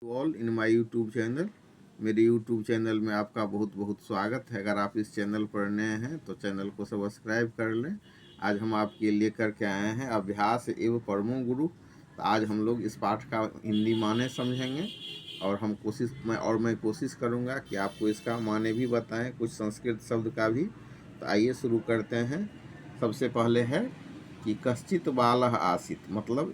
All in my YouTube channel. मेरे YouTube channel में आपका बहुत बहुत स्वागत है। अगर आप इस चैनल पर नए हैं तो चैनल को सब्सक्राइब कर लें। आज हम आपके लिए करके आए हैं अभ्यास एवं परमो गुरु। तो आज हम लोग इस पाठ का हिंदी माने समझेंगे और मैं कोशिश करूंगा कि आपको इसका माने भी बताएं, कुछ संस्कृत शब्द का भी। तो आइए शुरू करते हैं। सबसे पहले है कि कश्चित बालः आसीत्, मतलब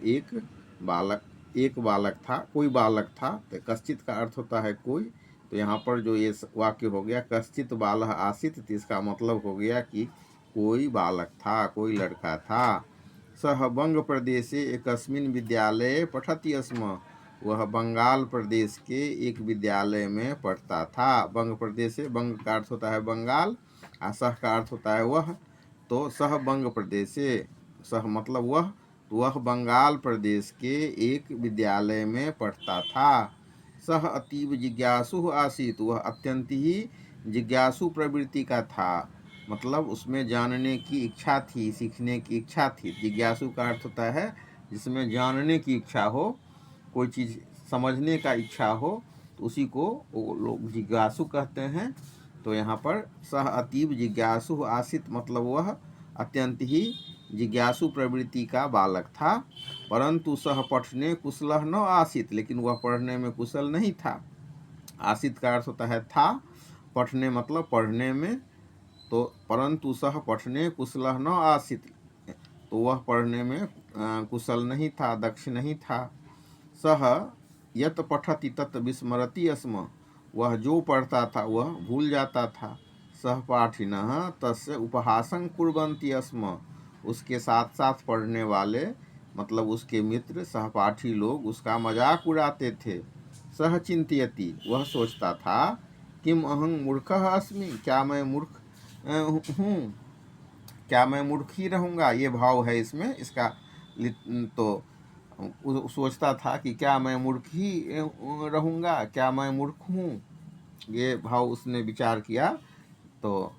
एक बालक था, कोई बालक था। तो कश्चित का अर्थ होता है कोई। तो यहाँ पर जो ये वाक्य हो गया कश्चित बालः आसीत्, तो इसका मतलब हो गया कि कोई बालक था, कोई लड़का था। सह बंग प्रदेशे एकस्मिन् विद्यालये पठति स्म, वह बंगाल प्रदेश के एक विद्यालय में पढ़ता था। बंग प्रदेश से, बंग का अर्थ होता है बंगाल, और सह का अर्थ होता है वह। तो सह बंग प्रदेश से, सह मतलब वह बंगाल प्रदेश के एक विद्यालय में पढ़ता था। सह अतीव जिज्ञासु आसीत्, वह अत्यंत ही जिज्ञासु प्रवृत्ति का था, मतलब उसमें जानने की इच्छा थी, सीखने की इच्छा थी। जिज्ञासु का अर्थ होता है जिसमें जानने की इच्छा हो, कोई चीज़ समझने का इच्छा हो, तो उसी को वो लोग जिज्ञासु कहते हैं। तो यहाँ पर सह अतीव जिज्ञासु आसीत् मतलब वह अत्यंत ही जिज्ञासु प्रवृत्ति का बालक था। परंतु सह पठने कुशलः न आसीत्, लेकिन वह पढ़ने में कुशल नहीं था। आसीत् का अर्थ होता है था, पठने मतलब पढ़ने में। तो परंतु सह पठने कुशलः न आसीत्, तो वह पढ़ने में कुशल नहीं था, दक्ष नहीं था। सह यत पठति तत् विस्मरति स्म, वह जो पढ़ता था वह भूल जाता था। सहपाठिनः तस्य उपहासं कुर्वन्ति स्म, उसके साथ साथ पढ़ने वाले मतलब उसके मित्र सहपाठी लोग उसका मजाक उड़ाते थे। सह चिंतयति, वह सोचता था, किम अहं मूर्खः अस्मि, क्या मैं मूर्ख हूँ, क्या मैं मूर्ख ही रहूँगा। ये भाव है इसमें, इसका तो सोचता था कि क्या मैं मूर्ख ही रहूँगा, क्या मैं मूर्ख हूँ, ये भाव उसने विचार किया। तो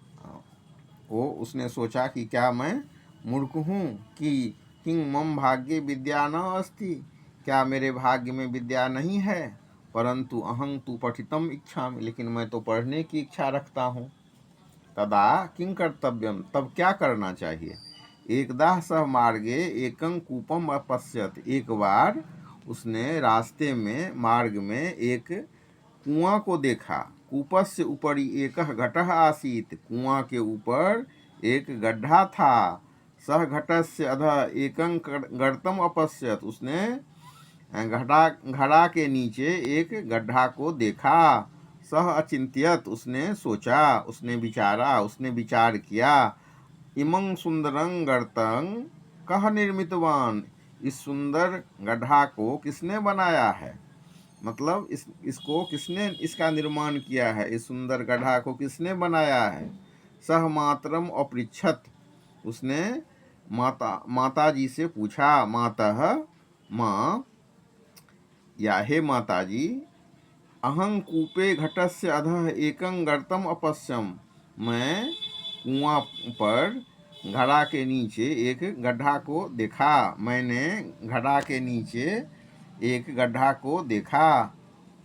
वो उसने सोचा कि क्या मैं मूर्ख हूँ, कि किं मम भाग्ये विद्या न अस्ति, क्या मेरे भाग्य में विद्या नहीं है। परंतु अहं तु पठितुम इच्छामि, लेकिन मैं तो पढ़ने की इच्छा रखता हूँ। तदा किं कर्तव्यम, तब क्या करना चाहिए। एकदा सह मार्गे एकं कूपम अपश्यत, एक बार उसने रास्ते में मार्ग में एक कुआं को देखा। कूपस्य ऊपरी एक घटः आसीत्, कुआं के ऊपर एक गड्ढा था। सह घटस्य अधः एकं गर्तम अपश्यत, उसने घड़ा के नीचे एक गड्ढा को देखा। सह अचिंत्यत, उसने सोचा, उसने विचारा, उसने विचार किया। इमं सुंदरं गर्तं कह निर्मितवान, इस सुंदर गड्ढा को किसने बनाया है, मतलब इसको किसने इसका निर्माण किया है, इस सुंदर गड्ढा को किसने बनाया है। सह मातरम अपृच्छत, उसने माता जी से पूछा। मातः, माँ, या हे माता जी, अहं कूपे घटस्य अधः एकं गर्तम अपश्यम, मैं कुआं पर घड़ा के नीचे एक गड्ढा को देखा, मैंने घड़ा के नीचे एक गड्ढा को देखा।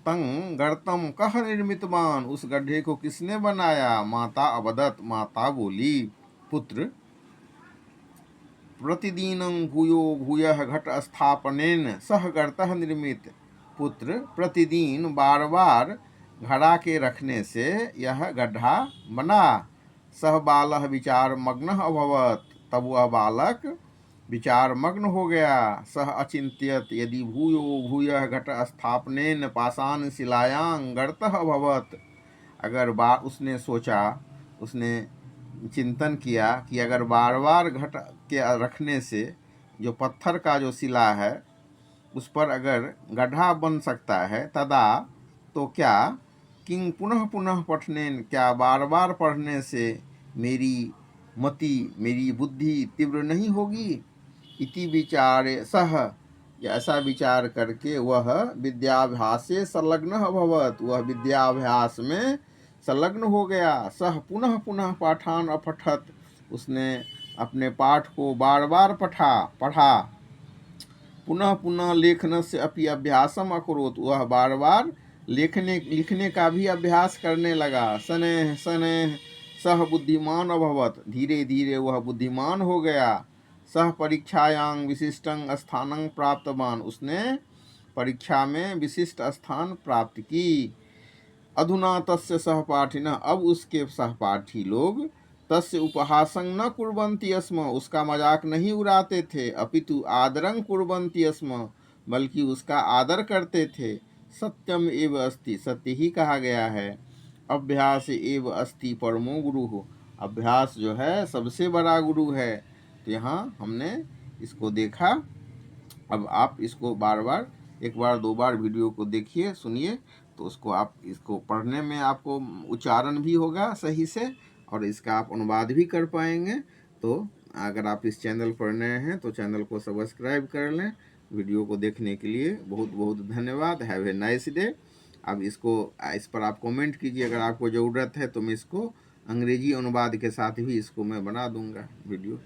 तं गर्तम कह निर्मितवान, उस गड्ढे को किसने बनाया। माता अवदत, माता बोली। पुत्र, प्रतिदिनं भूयो भूयः घट स्थापनेन सह गर्तः निर्मित, पुत्र प्रतिदिन बार बार घड़ा के रखने से यह गड्ढा बना। सह बालः विचार मग्न अभवत, तब वह बालक विचार मग्न हो गया। सह अचिंत्यत, यदि भूयो भूयः घट स्थापनेन पाषाण शिलायां गर्तः अभवत, अगर उसने सोचा, उसने चिंतन किया कि अगर बार बार घट के रखने से जो पत्थर का जो शिला है उस पर अगर गड्ढा बन सकता है, तदा तो क्या किंग पुनः पुनः पठनेन, क्या बार बार पढ़ने से मेरी मति, मेरी बुद्धि तीव्र नहीं होगी। इति विचारे सह, ऐसा विचार करके वह विद्याभ्यासे संलग्न अभवत, वह विद्याभ्यास में संलग्न हो गया। सह पुनः पुनः पाठान अपठत, उसने अपने पाठ को बार बार पढ़ा। पुनः पुनः लेखनस्य अपि अभ्यासम अकरोत्, वह बार बार लिखने का भी अभ्यास करने लगा। शनैः शनैः सह बुद्धिमान अभवत्, धीरे धीरे वह बुद्धिमान हो गया। सह परीक्षायां विशिष्टं स्थानं प्राप्तवान, उसने परीक्षा में विशिष्ट स्थान प्राप्त की। अधुना तस्य सहपाठिनः, अब उसके सहपाठी लोग तस्य उपहासं न कुर्वन्ति स्म, उसका मजाक नहीं उड़ाते थे। अपितु आदरं कुर्वन्ति स्म, बल्कि उसका आदर करते थे। सत्यम एव अस्ति, सत्य ही कहा गया है। अभ्यास एव अस्ति परमो गुरु, अभ्यास जो है सबसे बड़ा गुरु है। तो यहाँ हमने इसको देखा। अब आप इसको बार बार, एक बार दो बार वीडियो को देखिए, सुनिए, तो उसको आप इसको पढ़ने में आपको उच्चारण भी होगा सही से, और इसका आप अनुवाद भी कर पाएंगे। तो अगर आप इस चैनल पर नए हैं तो चैनल को सब्सक्राइब कर लें। वीडियो को देखने के लिए बहुत बहुत धन्यवाद। Have a nice day. अब इस पर आप कमेंट कीजिए, अगर आपको ज़रूरत है तो मैं इसको अंग्रेजी अनुवाद के साथ भी इसको मैं बना दूंगा वीडियो।